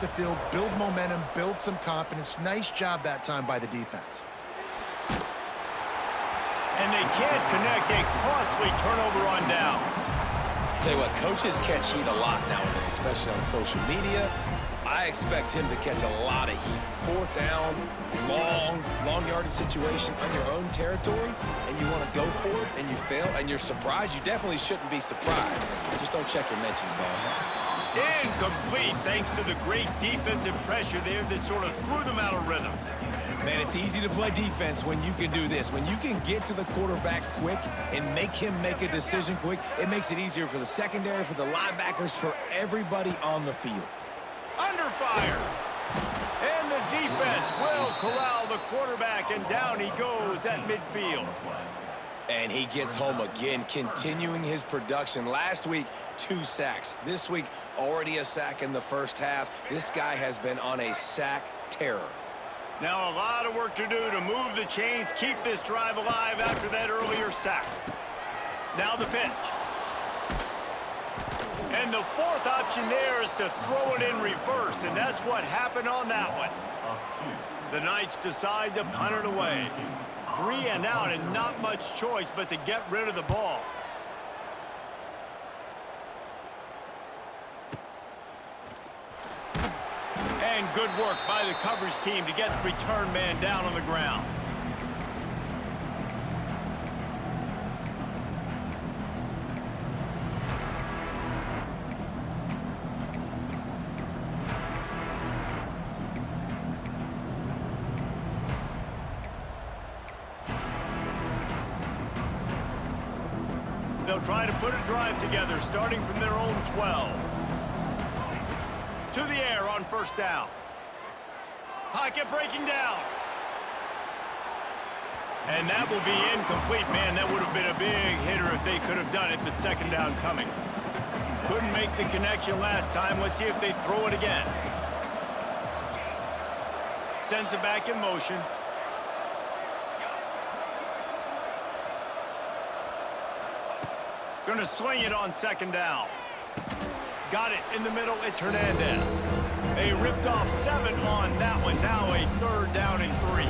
the field, build momentum, build some confidence. Nice job that time by the defense. And they can't connect a costly turnover on downs. Tell you what, coaches catch heat a lot nowadays, especially on social media. I expect him to catch a lot of heat. Fourth down, long yardage situation on your own territory, and you want to go for it, and you fail, and you're surprised. You definitely shouldn't be surprised. Just don't check your mentions, dog. Incomplete, thanks to the great defensive pressure there that sort of threw them out of rhythm. Man, it's easy to play defense when you can do this. When you can get to the quarterback quick and make him make a decision quick, it makes it easier for the secondary, for the linebackers, for everybody on the field. Under fire. And the defense will corral the quarterback, and down he goes at midfield. And he gets home again, continuing his production. Last week, 2 sacks. This week, already a sack in the first half. This guy has been on a sack terror. Now a lot of work to do to move the chains, keep this drive alive after that earlier sack. Now the pitch. And the fourth option there is to throw it in reverse, and that's what happened on that one. The Knights decide to punt it away. 3 and out, and not much choice but to get rid of the ball. And good work by the coverage team to get the return man down on the ground. They'll try to put a drive together, starting from their own 12. To the air on first down. Pocket breaking down. And that will be incomplete. Man, that would have been a big hitter if they could have done it, but second down coming. Couldn't make the connection last time. Let's see if they throw it again. Sends it back in motion. Going to swing it on second down. Got it in the middle. It's Hernandez. They ripped off 7 on that one. Now a third down and 3.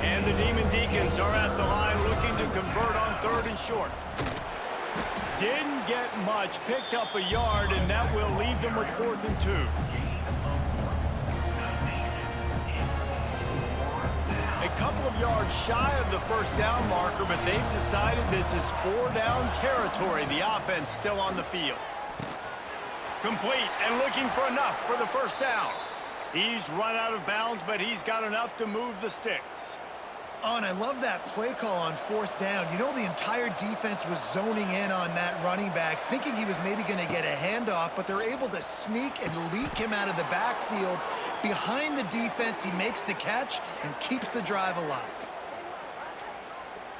And the Demon Deacons are at the line looking to convert on 3rd and short. Didn't get much. Picked up a yard, and that will leave them with 4th and 2. A couple of yards shy of the first down marker, but they've decided this is 4-down territory. The offense still on the field. Complete and looking for enough for the first down. He's run out of bounds, but he's got enough to move the sticks. Oh, and I love that play call on 4th down. You know, the entire defense was zoning in on that running back, thinking he was maybe going to get a handoff, but they're able to sneak and leak him out of the backfield. Behind the defense, he makes the catch and keeps the drive alive.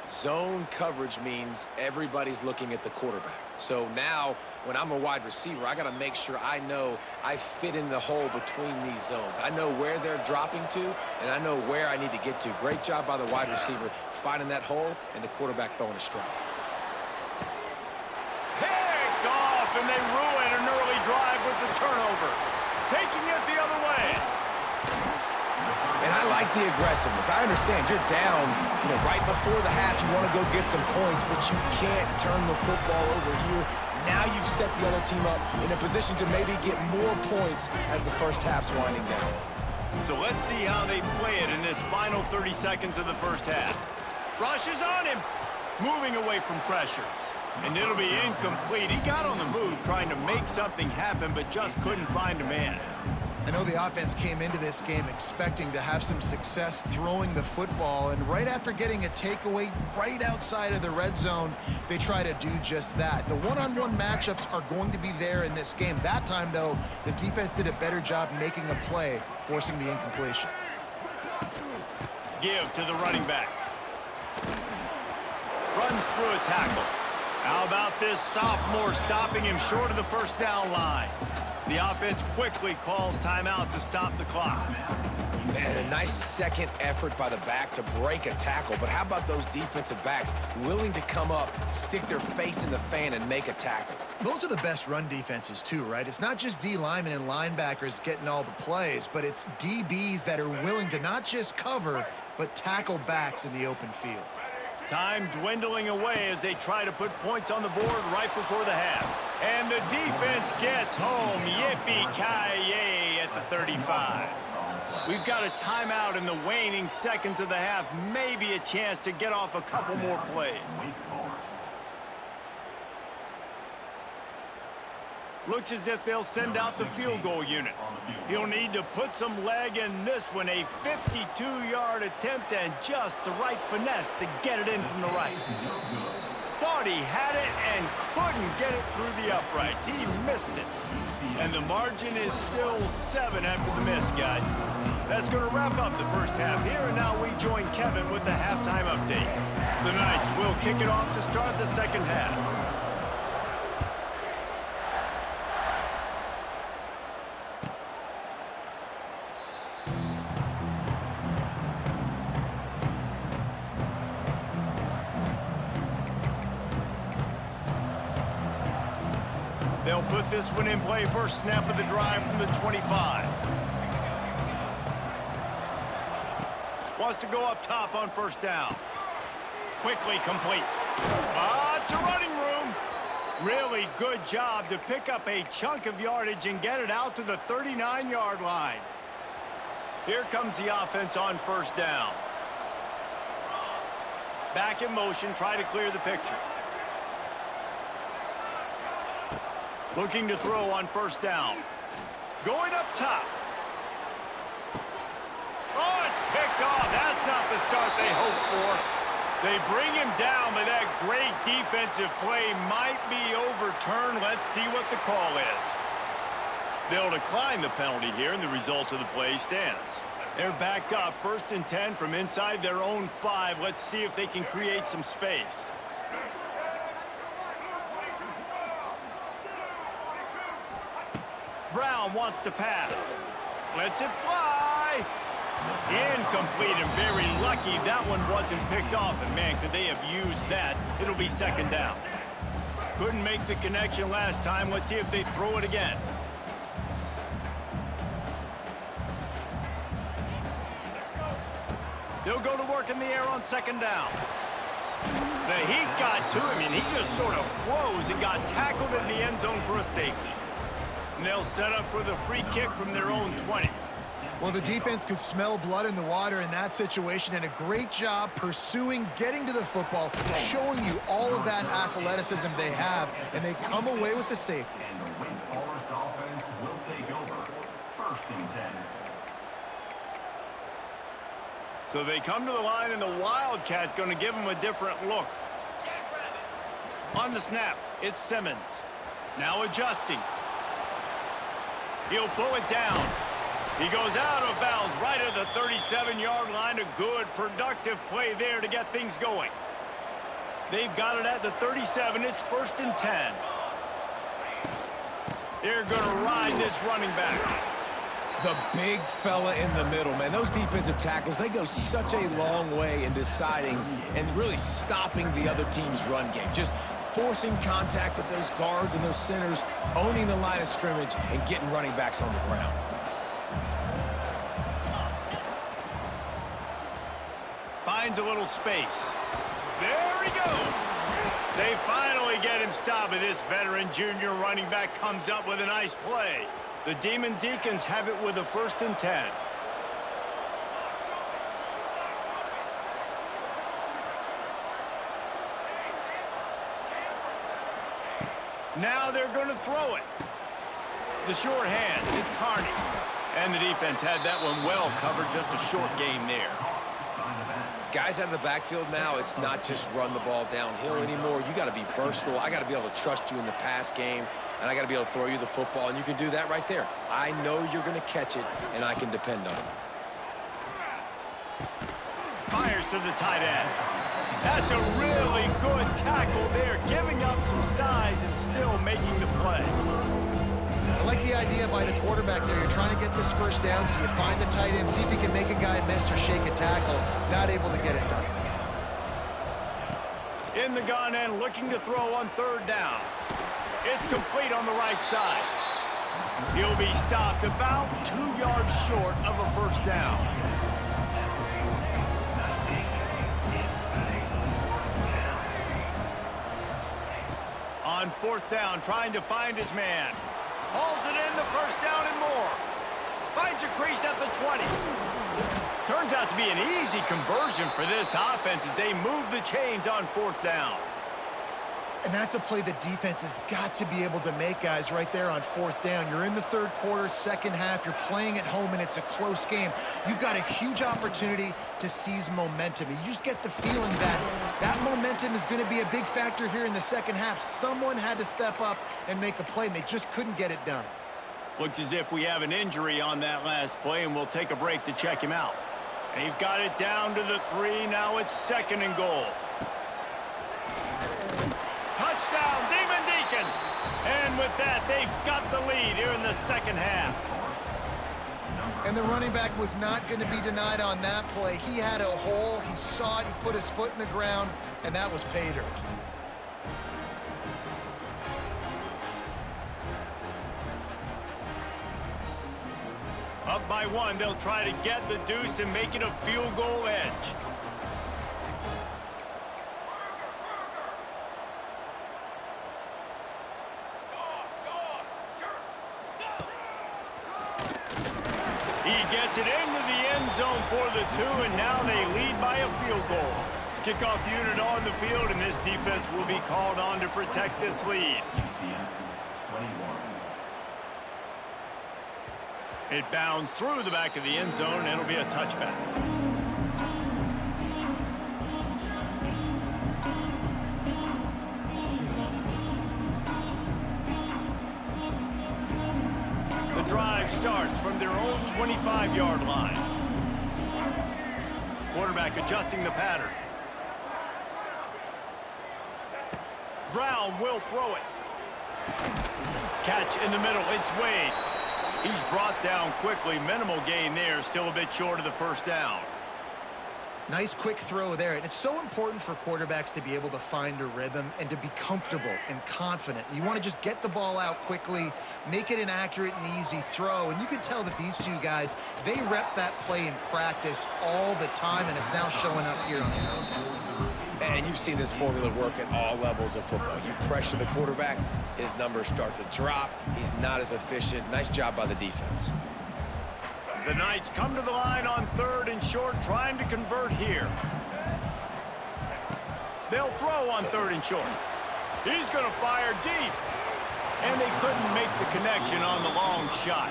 Zone coverage means everybody's looking at the quarterback. So now, when I'm a wide receiver, I got to make sure I know I fit in the hole between these zones. I know where they're dropping to, and I know where I need to get to. Great job by the wide receiver finding that hole, and the quarterback throwing a strike. Picked off, and they ruin an early drive with the turnover. Taking it the other way. And I like the aggressiveness. I understand you're down, right before the half. You want to go get some points, but you can't turn the football over here. Now you've set the other team up in a position to maybe get more points as the first half's winding down. So let's see how they play it in this final 30 seconds of the first half. Rush is on him. Moving away from pressure. And it'll be incomplete. He got on the move trying to make something happen, but just couldn't find a man. I know the offense came into this game expecting to have some success throwing the football, and right after getting a takeaway right outside of the red zone, they try to do just that. The one-on-one matchups are going to be there in this game. That time, though, the defense did a better job making a play, forcing the incompletion. Give to the running back. Runs through a tackle. How about this sophomore stopping him short of the first down line? The offense quickly calls timeout to stop the clock. Man, a nice second effort by the back to break a tackle. But how about those defensive backs willing to come up, stick their face in the fan, and make a tackle? Those are the best run defenses too, right? It's not just D linemen and linebackers getting all the plays, but it's DBs that are willing to not just cover, but tackle backs in the open field. Time dwindling away as they try to put points on the board right before the half. And the defense gets home. Yippee-ki-yay at the 35. We've got a timeout in the waning seconds of the half. Maybe a chance to get off a couple more plays. Looks as if they'll send out the field goal unit. He'll need to put some leg in this one. A 52-yard attempt and just the right finesse to get it in from the right. Thought he had it and couldn't get it through the uprights. He missed it. And the margin is still 7 after the miss, guys. That's going to wrap up the first half here, and now we join Kevin with the halftime update. The Knights will kick it off to start the second half. They'll put this one in play. First snap of the drive from the 25. Wants to go up top on first down. Quickly complete. It's a running room. Really good job to pick up a chunk of yardage and get it out to the 39-yard line. Here comes the offense on first down. Back in motion, try to clear the picture. Looking to throw on first down. Going up top. Oh, it's picked off. That's not the start they hoped for. They bring him down, but that great defensive play might be overturned. Let's see what the call is. They'll decline the penalty here, and the result of the play stands. They're backed up, 1st and 10 from inside their own 5. Let's see if they can create some space. Brown wants to pass. Lets it fly. Incomplete, and very lucky that one wasn't picked off. And man, could they have used that? It'll be second down. Couldn't make the connection last time. Let's see if they throw it again. They'll go to work in the air on second down. The heat got to him, and he just sort of froze and got tackled in the end zone for a safety. And they'll set up for the free kick from their own 20. Well, the defense could smell blood in the water in that situation, and a great job pursuing, getting to the football, showing you all of that athleticism they have, and they come away with the safety. And the Wake Forest offense will take over. 1st and 10. So they come to the line, and the Wildcat going to give them a different look. On the snap, it's Simmons. Now adjusting. He'll pull it down. He goes out of bounds right at the 37-yard line. A good, productive play there to get things going. They've got it at the 37. It's 1st and 10. They're going to ride this running back. The big fella in the middle, man. Those defensive tackles, they go such a long way in deciding and really stopping the other team's run game. Just forcing contact with those guards and those centers, owning the line of scrimmage, and getting running backs on the ground. Finds a little space. There he goes. They finally get him stopped, and this veteran junior running back comes up with a nice play. The Demon Deacons have it with a 1st and 10. Now they're going to throw it. The short hand, it's Carney. And the defense had that one well covered, just a short game there. Guys out of the backfield now, it's not just run the ball downhill anymore. You got to be versatile. I got to be able to trust you in the pass game, and I got to be able to throw you the football, and you can do that right there. I know you're going to catch it, and I can depend on it. Fires to the tight end. That's a really good tackle there, giving up some size and still making the play. like the idea by the quarterback there. You're trying to get this first down, so you find the tight end, see if he can make a guy miss or shake a tackle. Not able to get it done. In the gun and looking to throw on third down. It's complete on the right side. He'll be stopped about 2 yards short of a first down. On fourth down, trying to find his man. Hauls it in, the first down and more. Finds a crease at the 20. Turns out to be an easy conversion for this offense as they move the chains on fourth down. And that's a play the defense has got to be able to make, guys, right there on fourth down. You're in the third quarter, second half. You're playing at home, and it's a close game. You've got a huge opportunity to seize momentum. You just get the feeling that that momentum is going to be a big factor here in the second half. Someone had to step up and make a play, and they just couldn't get it done. Looks as if we have an injury on that last play, and we'll take a break to check him out. They've got it down to the 3. Now it's second and goal. Touchdown, Demon Deacons! And with that, they've got the lead here in the second half. And the running back was not going to be denied on that play. He had a hole, he saw it, he put his foot in the ground, and that was pay dirt. Up by 1, they'll try to get the deuce and make it a field goal edge. He gets it into the end zone for the 2, and now they lead by a field goal. Kickoff unit on the field, and this defense will be called on to protect this lead. It bounds through the back of the end zone, and it'll be a touchback. The drive starts from their own 25-yard line. Quarterback adjusting the pattern. Brown will throw it. Catch in the middle, it's Wade. He's brought down quickly. Minimal gain there, still a bit short of the first down. Nice quick throw there. And it's so important for quarterbacks to be able to find a rhythm and to be comfortable and confident. You want to just get the ball out quickly, make it an accurate and easy throw. And you can tell that these two guys, they rep that play in practice all the time, and it's now showing up here on the field. And you've seen this formula work at all levels of football. You pressure the quarterback, his numbers start to drop. He's not as efficient. Nice job by the defense. The Knights come to the line on third and short, trying to convert here. They'll throw on third and short. He's going to fire deep. And they couldn't make the connection on the long shot.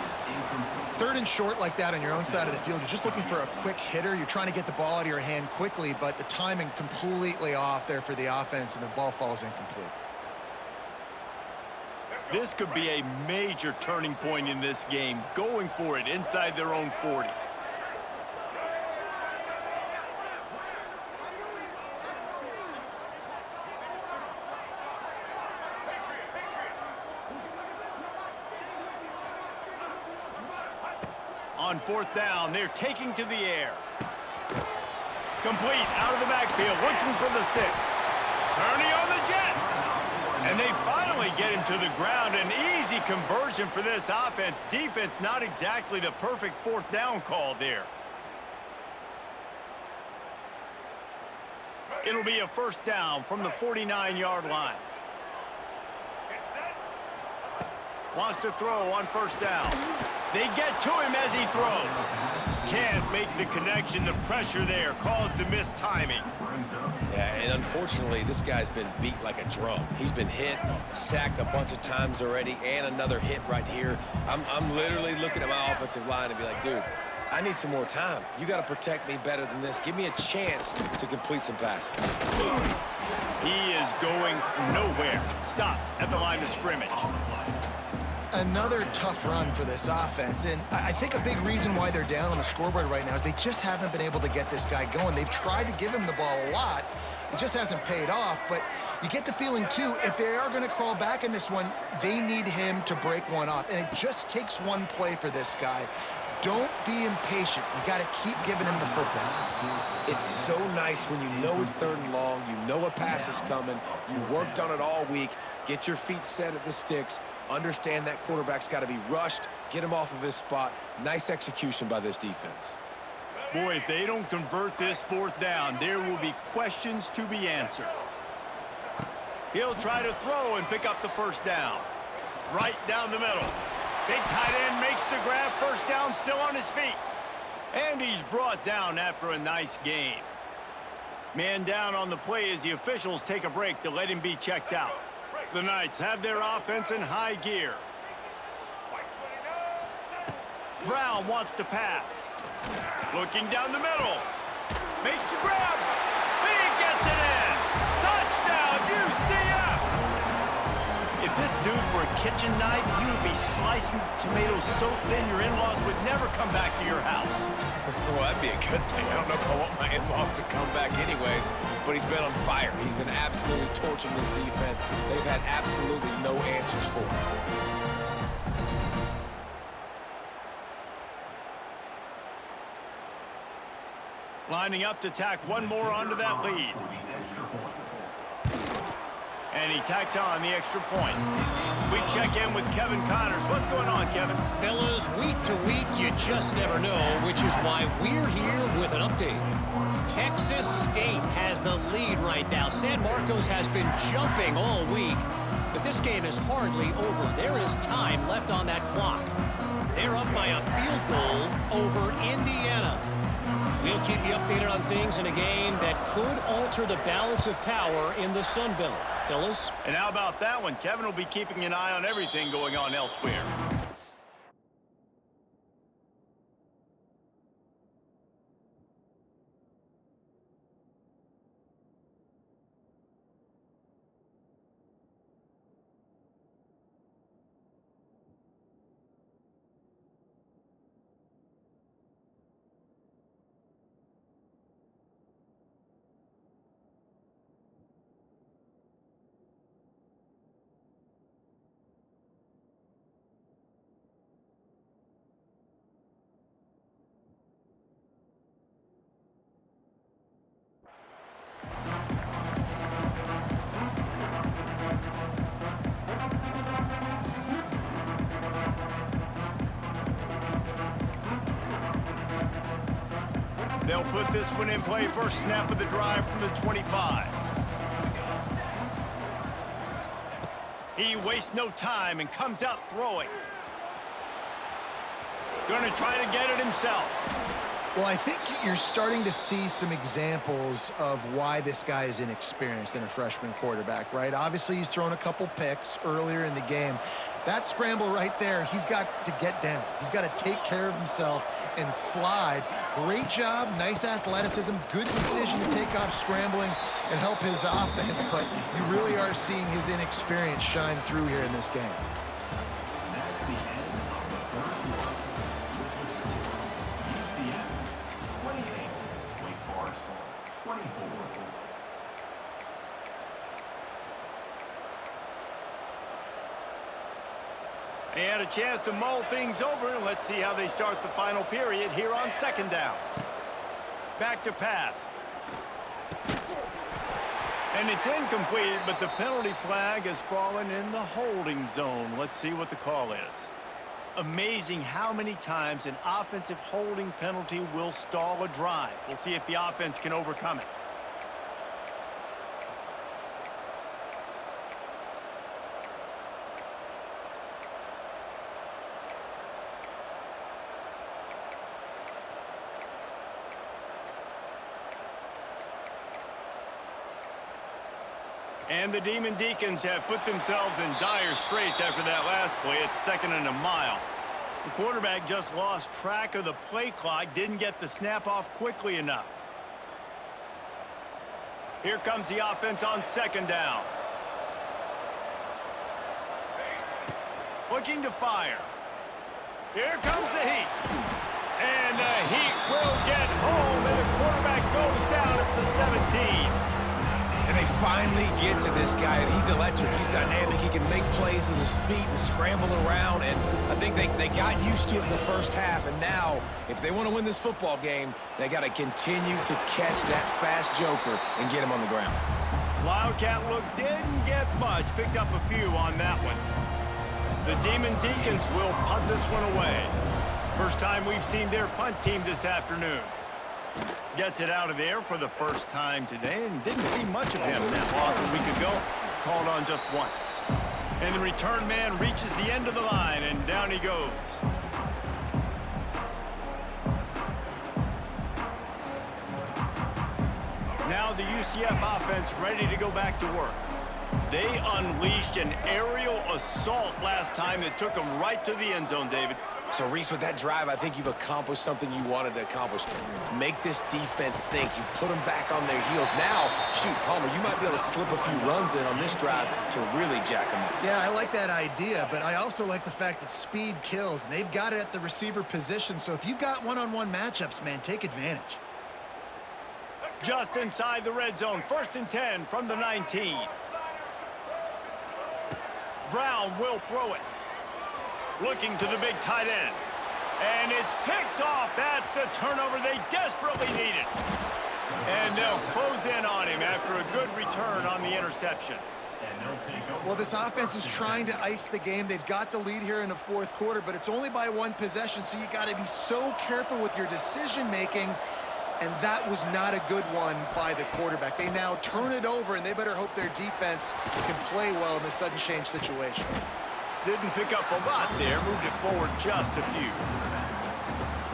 Third and short like that on your own side of the field, you're just looking for a quick hitter. You're trying to get the ball out of your hand quickly, but the timing completely off there for the offense, and the ball falls incomplete. This could be a major turning point in this game, going for it inside their own 40. On fourth down, they're taking to the air. Complete out of the backfield, looking for the sticks. Turning on the Jets. And they finally get him to the ground. An easy conversion for this offense. Defense not exactly the perfect fourth down call there. It'll be a first down from the 49-yard line. Wants to throw on first down. They get to him as he throws. Can't make the connection. The pressure there caused the missed timing. Yeah, and unfortunately, this guy's been beat like a drum. He's been hit, sacked a bunch of times already, and another hit right here. I'm literally looking at my offensive line and be like, dude, I need some more time. You got to protect me better than this. Give me a chance to complete some passes. He is going nowhere. Stopped at the line of scrimmage. Another tough run for this offense, and I think a big reason why they're down on the scoreboard right now is they just haven't been able to get this guy going. They've tried to give him the ball a lot, It just hasn't paid off, but you get the feeling, too, if they are going to crawl back in this one, they need him to break one off. And it just takes one play for this guy. Don't be impatient. You got to keep giving him the football. It's so nice when you know it's 3rd and long, you know a pass is coming, you worked on it all week, get your feet set at the sticks, understand that quarterback's got to be rushed, get him off of his spot. Nice execution by this defense. Boy, if they don't convert this 4th down, there will be questions to be answered. He'll try to throw and pick up the 1st down. Right down the middle. Big tight end makes the grab. 1st down, still on his feet. And he's brought down after a nice gain. Man down on the play as the officials take a break to let him be checked out. The Knights have their offense in high gear. Brown wants to pass. Looking down the middle. Makes the grab. He gets it in. Touchdown, UCF! If this dude were a kitchen knife, you would be slicing tomatoes so thin your in-laws would never come back to your house. Well, that'd be a good thing. I don't know if I want my in-laws to come back anyways, but he's been on fire. He's been absolutely torching this defense. They've had absolutely no answers for him. Lining up to tack one more onto that lead. And he tacks on the extra point. We check in with Kevin Connors. What's going on, Kevin? Fellas, week to week, you just never know, which is why we're here with an update. Texas State has the lead right now. San Marcos has been jumping all week, but this game is hardly over. There is time left on that clock. They're up by a field goal over Indiana. We'll keep you updated on things in a game that could alter the balance of power in the Sun Belt. Fellas? And how about that one? Kevin will be keeping an eye on everything going on elsewhere. They'll put this one in play. First snap of the drive from the 25. He wastes no time and comes out throwing. Going to try to get it himself. Well, I think you're starting to see some examples of why this guy is inexperienced in a freshman quarterback, right? Obviously, he's thrown a couple picks earlier in the game. That scramble right there, he's got to get down. He's got to take care of himself and slide. Great job, nice athleticism, good decision to take off scrambling and help his offense, but you really are seeing his inexperience shine through here in this game. That's the end of the first quarter. UCF 28, Wake Forest 24. And a chance to mull things over. Let's see how they start the final period here on 2nd down. Back to pass. And it's incomplete, but the penalty flag has fallen in the holding zone. Let's see what the call is. Amazing how many times an offensive holding penalty will stall a drive. We'll see if the offense can overcome it. And the Demon Deacons have put themselves in dire straits after that last play. It's 2nd and a mile. The quarterback just lost track of the play clock, didn't get the snap off quickly enough. Here comes the offense on 2nd down. Looking to fire. Here comes the heat. And the heat will get home, and the quarterback goes down at the 17. finally get to this guy, and he's electric. He's dynamic. He can make plays with his feet and scramble around, and I think they got used to it in the first half, and now, if they want to win this football game, they got to continue to catch that fast joker and get him on the ground. Wildcat look didn't get much. Picked up a few on that one. The Demon Deacons will punt this one away. First time we've seen their punt team this afternoon. Gets it out of the air for the first time today and didn't see much of him that loss a week ago. Called on just once. And the return man reaches the end of the line and down he goes. Now the UCF offense ready to go back to work. They unleashed an aerial assault last time that took them right to the end zone, David. So, Reese, with that drive, I think you've accomplished something you wanted to accomplish. Make this defense think. You put them back on their heels. Now, shoot, Palmer, you might be able to slip a few runs in on this drive to really jack them up. Yeah, I like that idea, but I also like the fact that speed kills, and they've got it at the receiver position. So if you've got one-on-one matchups, man, take advantage. Just inside the red zone, 1st and 10 from the 19. Brown will throw it. Looking to the big tight end. And it's picked off. That's the turnover they desperately needed. And they'll close in on him after a good return on the interception. Well, this offense is trying to ice the game. They've got the lead here in the 4th quarter, but it's only by 1 possession, so you got to be so careful with your decision-making. And that was not a good one by the quarterback. They now turn it over, and they better hope their defense can play well in this sudden change situation. Didn't pick up a lot there, moved it forward just a few.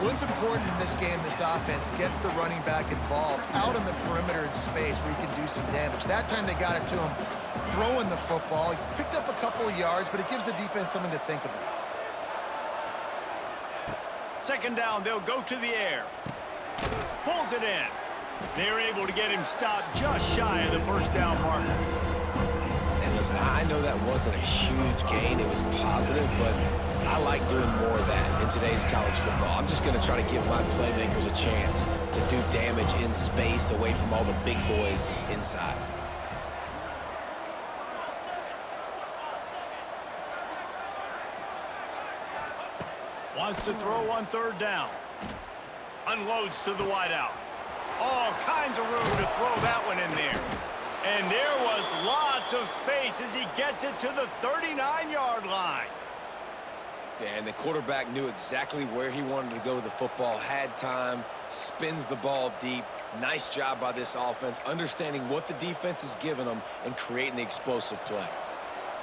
What's important in this game, this offense gets the running back involved out in the perimeter in space where you can do some damage. That time they got it to him throwing the football. He picked up a couple of yards, but it gives the defense something to think about. 2nd down, they'll go to the air. Pulls it in. They're able to get him stopped just shy of the 1st down marker. And listen, I know that wasn't a huge gain. It was positive, but I like doing more of that in today's college football. I'm just going to try to give my playmakers a chance to do damage in space away from all the big boys inside. Wants to throw on 3rd down. Unloads to the wideout. All kinds of room to throw that one in there. And there was lots of space as he gets it to the 39-yard line. Yeah, and the quarterback knew exactly where he wanted to go with the football, had time, spins the ball deep. Nice job by this offense, understanding what the defense is giving them and creating the explosive play.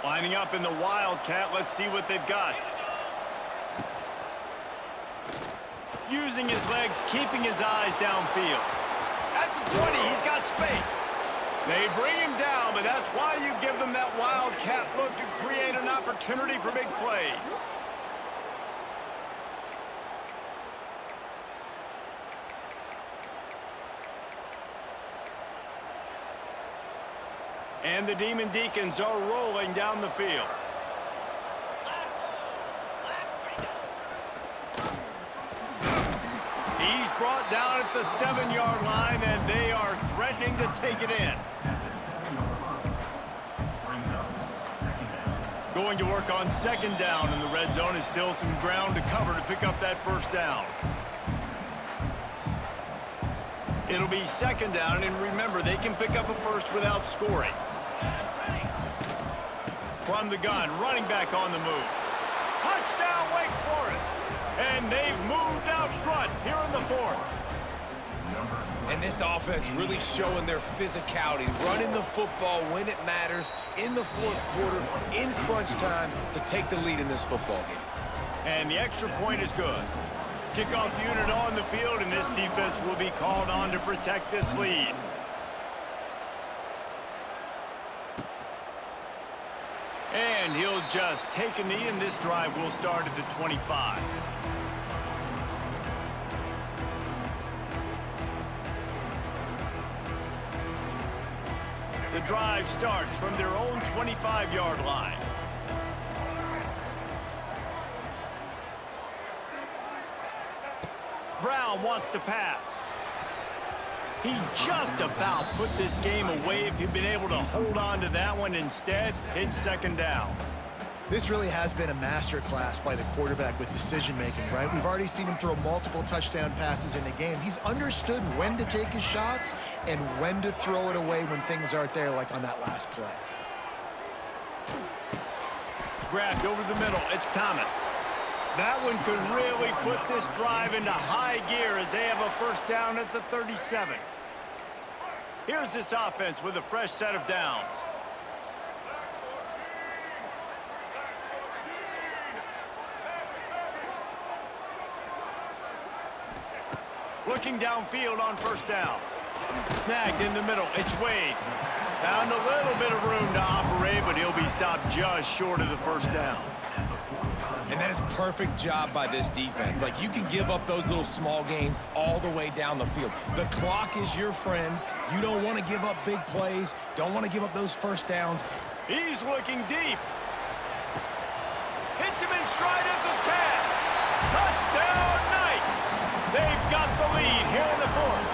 Lining up in the Wildcat, let's see what they've got. Using his legs, keeping his eyes downfield. At the 20, he's got space. They bring him down, but that's why you give them that Wildcat look to create an opportunity for big plays. And the Demon Deacons are rolling down the field. He's brought down at the 7-yard line, and they are threatening to take it in. Going to work on 2nd down in the red zone. Is still some ground to cover to pick up that 1st down. It'll be 2nd down, and remember, they can pick up a 1st without scoring. From the gun, running back on the move. Touchdown, Wake Forest! And they've moved out front here in the 4th. And this offense really showing their physicality, running the football when it matters in the 4th quarter, in crunch time, to take the lead in this football game. And the extra point is good. Kickoff unit on the field, and this defense will be called on to protect this lead. And he'll just take a knee, and this drive will start at the 25. The drive starts from their own 25-yard line. Brown wants to pass. He just about put this game away if he'd been able to hold on to that one. Instead, it's second down. This really has been a masterclass by the quarterback with decision-making, right? We've already seen him throw multiple touchdown passes in the game. He's understood when to take his shots and when to throw it away when things aren't there, like on that last play. Grabbed over the middle. It's Thomas. That one could really put this drive into high gear as they have a first down at the 37. Here's this offense with a fresh set of downs. Looking downfield on first down. Snagged in the middle. It's Wade. Found a little bit of room to operate, but he'll be stopped just short of the first down. And that is perfect job by this defense. Like, you can give up those little small gains all the way down the field. The clock is your friend. You don't want to give up big plays. Don't want to give up those first downs. He's looking deep. Hits him in stride at the 10. Touchdown, Knights. They've got the lead here in the fourth.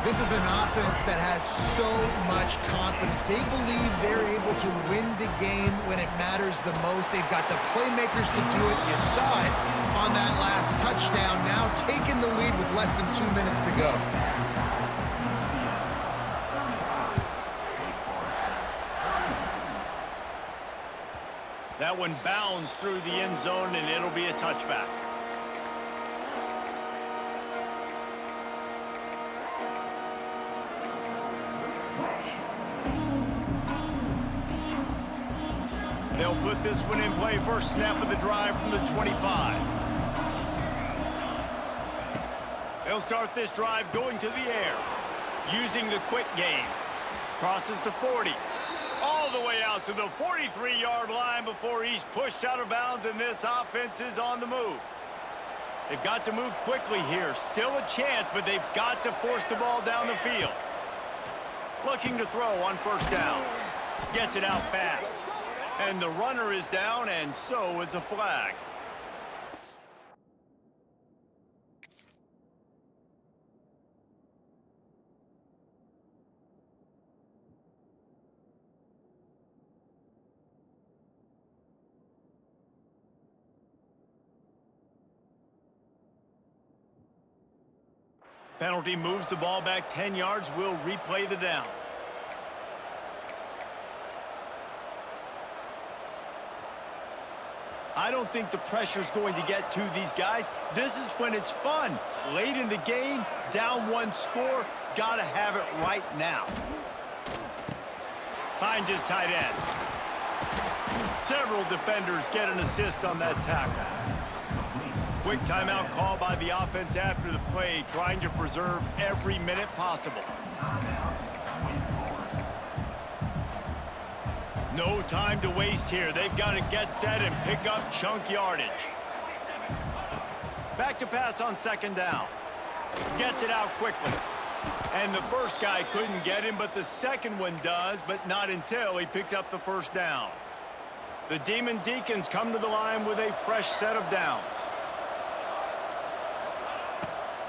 This is an offense that has so much confidence. They believe they're able to win the game when it matters the most. They've got the playmakers to do it. You saw it on that last touchdown. Now taking the lead with less than 2 minutes to go. That one bounds through the end zone, and it'll be a touchback. They'll put this one in play. First snap of the drive from the 25. They'll start this drive going to the air, using the quick game. Crosses to 40. All the way out to the 43-yard line before he's pushed out of bounds, and this offense is on the move. They've got to move quickly here. Still a chance, but they've got to force the ball down the field. Looking to throw on first down. Gets it out fast. And the runner is down, and so is a flag. Penalty moves the ball back 10 yards. We'll replay the down. I don't think the pressure's going to get to these guys. This is when it's fun. Late in the game, down one score, gotta have it right now. Finds his tight end. Several defenders get an assist on that tackle. Quick timeout call by the offense after the play, trying to preserve every minute possible. No time to waste here. They've got to get set and pick up chunk yardage. Back to pass on second down. Gets it out quickly. And the first guy couldn't get him, but the second one does, but not until he picks up the first down. The Demon Deacons come to the line with a fresh set of downs.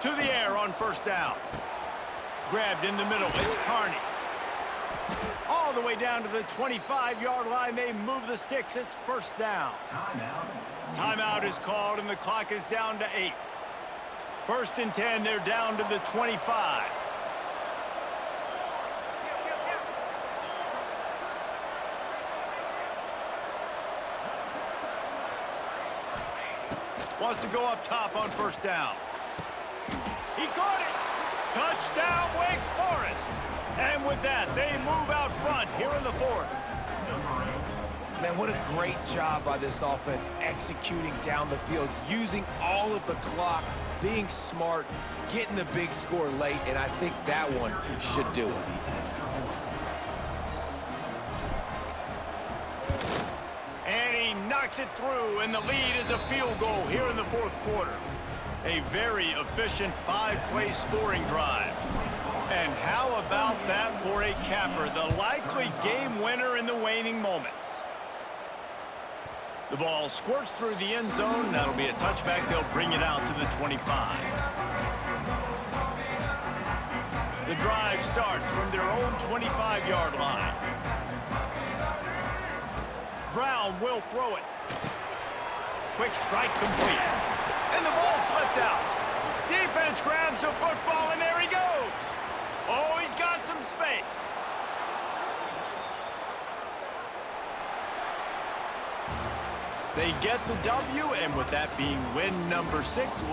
To the air on first down. Grabbed in the middle. It's Carney. All the way down to the 25-yard line. They move the sticks. It's first down. Timeout is called, and the clock is down to 8. First and 10. They're down to the 25. Wants to go up top on first down. He caught it. Touchdown, Wake Forest. And with that, they move out front here in the fourth. Man, what a great job by this offense executing down the field, using all of the clock, being smart, getting the big score late, and I think that one should do it. And he knocks it through, and the lead is a field goal here in the fourth quarter. A very efficient 5-play scoring drive. And how about that for a capper, the likely game winner in the waning moments. The ball squirts through the end zone. That'll be a touchback. They'll bring it out to the 25. The drive starts from their own 25-yard line. Brown will throw it. Quick strike complete. And the ball slipped out. Defense grabs the football, and there he goes. Oh, he's got some space. They get the W, and with that being win number 6,